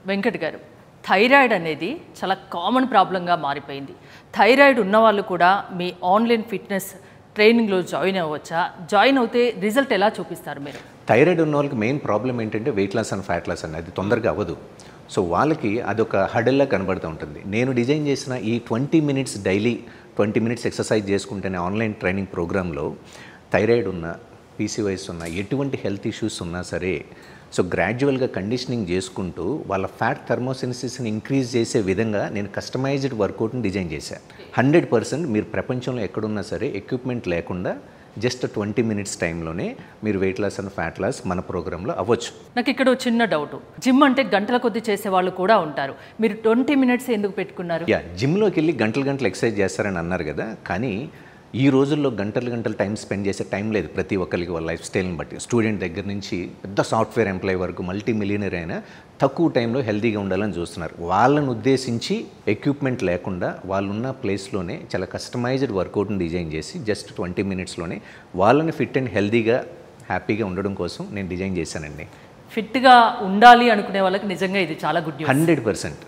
వెంకట్ గారు, థైరాయిడ్ అనేది చాలా కామన్ ప్రాబ్లంగా మారిపోయింది. థైరాయిడ్ ఉన్నవాళ్ళు కూడా మీ ఆన్లైన్ ఫిట్నెస్ ట్రైనింగ్లో జాయిన్ అవ్వచ్చా? జాయిన్ అవుతే రిజల్ట్ ఎలా చూపిస్తారు మీరు? థైరాయిడ్ ఉన్న వాళ్ళకి మెయిన్ ప్రాబ్లం ఏంటంటే weight loss and fat loss అనేది తొందరగా అవ్వదు. సో వాళ్ళకి అదొక హడల్లా కనబడుతూ ఉంటుంది. నేను డిజైన్ చేసిన ఈ 20 మినిట్స్ డైలీ 20 మినిట్స్ ఎక్సర్సైజ్ చేసుకుంటేనే ఆన్లైన్ ట్రైనింగ్ ప్రోగ్రాంలో థైరాయిడ్ ఉన్న, పీసీఓఎస్ ఉన్న, ఎటువంటి హెల్త్ ఇష్యూస్ ఉన్నా సరే సో గ్రాడ్యువల్గా కండిషనింగ్ చేసుకుంటూ వాళ్ళ ఫ్యాట్ థర్మోసిన్సిస్ని ఇంక్రీజ్ చేసే విధంగా నేను కస్టమైజ్డ్ వర్కౌట్ని డిజైన్ చేశాను. 100% మీరు ప్రపంచంలో ఎక్కడున్నా సరే ఎక్విప్మెంట్ లేకుండా జస్ట్ 20 మినిట్స్ టైంలోనే మీరు weight loss and fat loss మన ప్రోగ్రాంలో అవ్వచ్చు. నాకు ఇక్కడ చిన్న డౌట్, జిమ్ అంటే గంటల కొద్ది చేసే వాళ్ళు కూడా ఉంటారు, మీరు 20 మినిట్స్ ఎందుకు పెట్టుకున్నారు? జిమ్లోకి వెళ్ళి గంటలు ఎక్సర్సైజ్ చేస్తారని అన్నారు కదా, కానీ ఈ రోజుల్లో గంటలు టైం స్పెండ్ చేసే టైం లేదు ప్రతి ఒక్కరికి వాళ్ళ లైఫ్ స్టైల్ని బట్టి. స్టూడెంట్ దగ్గర నుంచి పెద్ద సాఫ్ట్వేర్ ఎంప్లాయీ వరకు మల్టీ మిలియనర్ అయినా తక్కువ టైంలో హెల్తీగా ఉండాలని చూస్తున్నారు. వాళ్ళని ఉద్దేశించి ఎక్విప్మెంట్ లేకుండా వాళ్ళున్న ప్లేస్లోనే చాలా కస్టమైజ్డ్ వర్కౌట్ని డిజైన్ చేసి జస్ట్ 20 మినిట్స్లోనే వాళ్ళని ఫిట్ అండ్ హెల్తీగా హ్యాపీగా ఉండడం కోసం నేను డిజైన్ చేశానండి. ఫిట్గా ఉండాలి అనుకునే వాళ్ళకి నిజంగా ఇది చాలా గుడ్ న్యూస్. 100%.